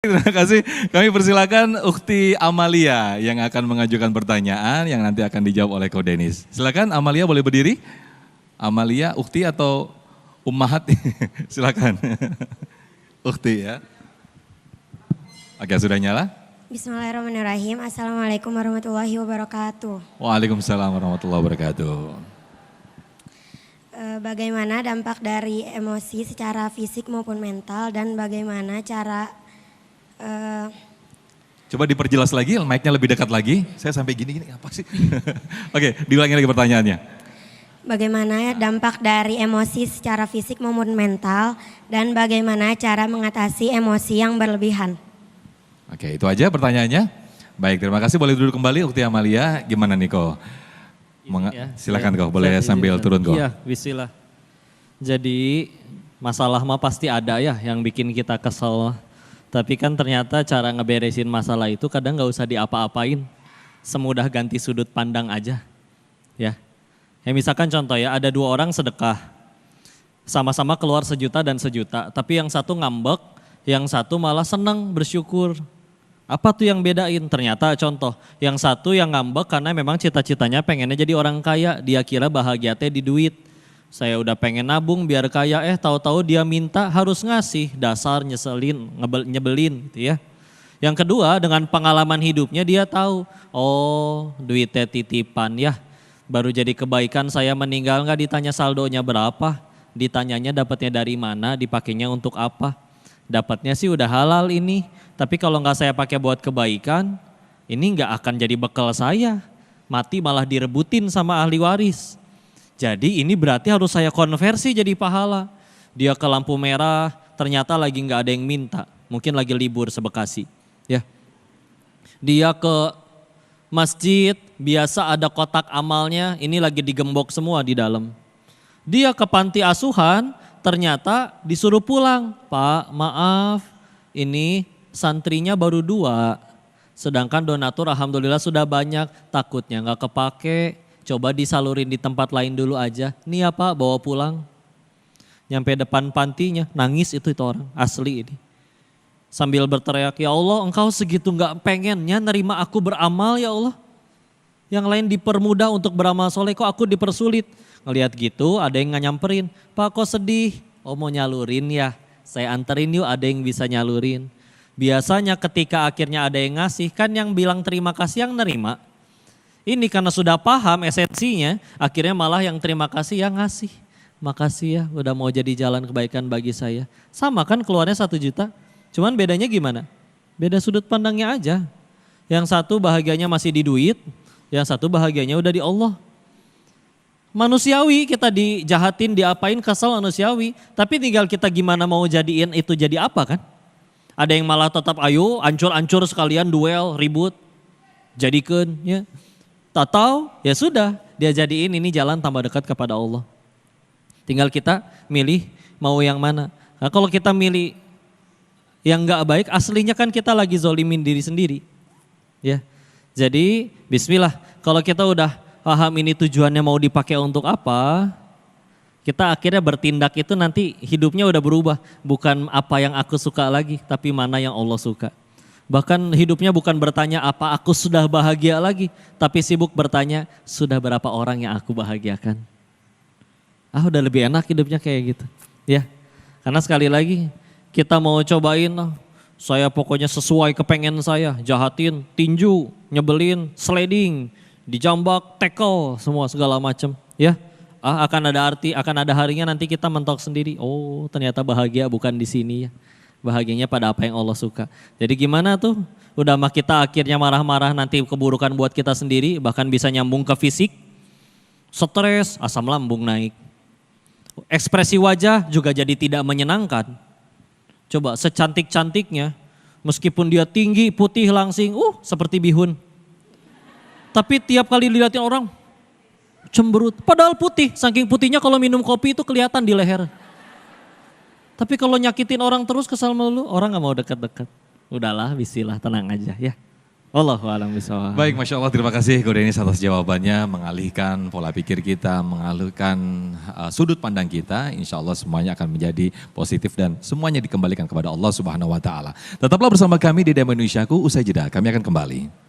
Terima kasih. Kami persilakan Ukti Amalia yang akan mengajukan pertanyaan yang nanti akan dijawab oleh Ko Denis. Silakan Amalia boleh berdiri. Amalia, Ukti atau Ummahat? Silakan. Ukti ya. Oke, sudah nyala? Bismillahirrahmanirrahim. Assalamualaikum warahmatullahi wabarakatuh. Waalaikumsalam warahmatullahi wabarakatuh. Bagaimana dampak dari emosi secara fisik maupun mental dan bagaimana cara Coba diperjelas lagi, mic-nya lebih dekat lagi. Saya sampai gini-gini, apa sih? Oke, diulangi lagi pertanyaannya. Bagaimana dampak dari emosi secara fisik maupun mental dan bagaimana cara mengatasi emosi yang berlebihan? Oke, itu aja pertanyaannya. Baik, terima kasih. Boleh duduk kembali Ukti Amalia. Gimana nih Ko? Silakan Ko, boleh sambil turun Ko. Iya, bismillah. Jadi masalah mah pasti ada ya yang bikin kita kesel. Tapi kan ternyata cara ngeberesin masalah itu kadang gak usah diapa-apain. Semudah ganti sudut pandang aja. Ya misalkan contoh ya, ada dua orang sedekah. Sama-sama keluar 1 juta dan 1 juta. Tapi yang satu ngambek, yang satu malah senang bersyukur. Apa tuh yang bedain? Ternyata contoh, yang satu yang ngambek karena memang cita-citanya pengennya jadi orang kaya. Dia kira bahagia teh di duit. Saya udah pengen nabung biar kaya, tahu-tahu dia minta harus ngasih, dasar nyeselin, nyebelin gitu ya. Yang kedua dengan pengalaman hidupnya dia tahu, oh duitnya titipan ya, baru jadi kebaikan saya meninggal nggak ditanya saldonya berapa, ditanyanya dapatnya dari mana, dipakainya untuk apa. Dapatnya sih udah halal ini, tapi kalau nggak saya pakai buat kebaikan, ini nggak akan jadi bekal saya, mati malah direbutin sama ahli waris. Jadi ini berarti harus saya konversi jadi pahala. Dia ke lampu merah, ternyata lagi nggak ada yang minta. Mungkin lagi libur sebekasi. Ya. Dia ke masjid, biasa ada kotak amalnya, ini lagi digembok semua di dalam. Dia ke panti asuhan, ternyata disuruh pulang. Pak, maaf, ini santrinya baru 2. Sedangkan donatur alhamdulillah sudah banyak, takutnya nggak kepake. Coba disalurin di tempat lain dulu aja. Nih ya Pak, bawa pulang. Nyampe depan pantinya, nangis itu orang, asli ini. Sambil berteriak, ya Allah engkau segitu gak pengennya nerima aku beramal ya Allah. Yang lain dipermudah untuk beramal soleh, kok aku dipersulit. Ngelihat gitu ada yang nyamperin, Pak kok sedih? Oh mau nyalurin ya, saya anterin yuk ada yang bisa nyalurin. Biasanya ketika akhirnya ada yang ngasih, kan yang bilang terima kasih yang nerima. Ini karena sudah paham esensinya, akhirnya malah yang terima kasih yang ngasih. Makasih ya udah mau jadi jalan kebaikan bagi saya. Sama kan keluarnya 1 juta, cuman bedanya gimana? Beda sudut pandangnya aja. Yang satu bahagianya masih di duit, yang satu bahagianya udah di Allah. Manusiawi kita dijahatin, diapain kesel manusiawi. Tapi tinggal kita gimana mau jadiin itu jadi apa kan? Ada yang malah tetap ayo ancur-ancur sekalian duel, ribut. Jadikan ya. Atau ya sudah dia jadiin ini jalan tambah dekat kepada Allah. Tinggal kita milih mau yang mana. Nah, kalau kita milih yang gak baik aslinya kan kita lagi zolimin diri sendiri. Ya, jadi bismillah kalau kita udah paham ini tujuannya mau dipakai untuk apa. Kita akhirnya bertindak itu nanti hidupnya udah berubah. Bukan apa yang aku suka lagi tapi mana yang Allah suka. Bahkan hidupnya bukan bertanya apa aku sudah bahagia lagi. Tapi sibuk bertanya sudah berapa orang yang aku bahagiakan. Udah lebih enak hidupnya kayak gitu. Ya, karena sekali lagi kita mau cobain. Saya pokoknya sesuai kepengen saya. Jahatin, tinju, nyebelin, sliding, dijambak, tackle, semua segala macam. Ya, akan ada harinya nanti kita mentok sendiri. Oh ternyata bahagia bukan di sini ya. Bahagianya pada apa yang Allah suka. Jadi gimana tuh? Udah mah kita akhirnya marah-marah nanti keburukan buat kita sendiri. Bahkan bisa nyambung ke fisik. Stres, asam lambung naik. Ekspresi wajah juga jadi tidak menyenangkan. Coba secantik-cantiknya. Meskipun dia tinggi, putih, langsing. Seperti bihun. Tapi tiap kali dilihatin orang cemberut. Padahal putih. Saking putihnya kalau minum kopi itu kelihatan di leher. Tapi kalau nyakitin orang terus kesal melulu, orang gak mau dekat-dekat. Udahlah, bismillah, tenang aja ya. Allahu a'lam bishawab. Baik, Masya Allah, terima kasih Ko Denis atas jawabannya, mengalihkan pola pikir kita, mengalihkan sudut pandang kita. Insya Allah semuanya akan menjadi positif dan semuanya dikembalikan kepada Allah Subhanahu Wa Taala. Tetaplah bersama kami di Demo Indonesiaku, usai jeda kami akan kembali.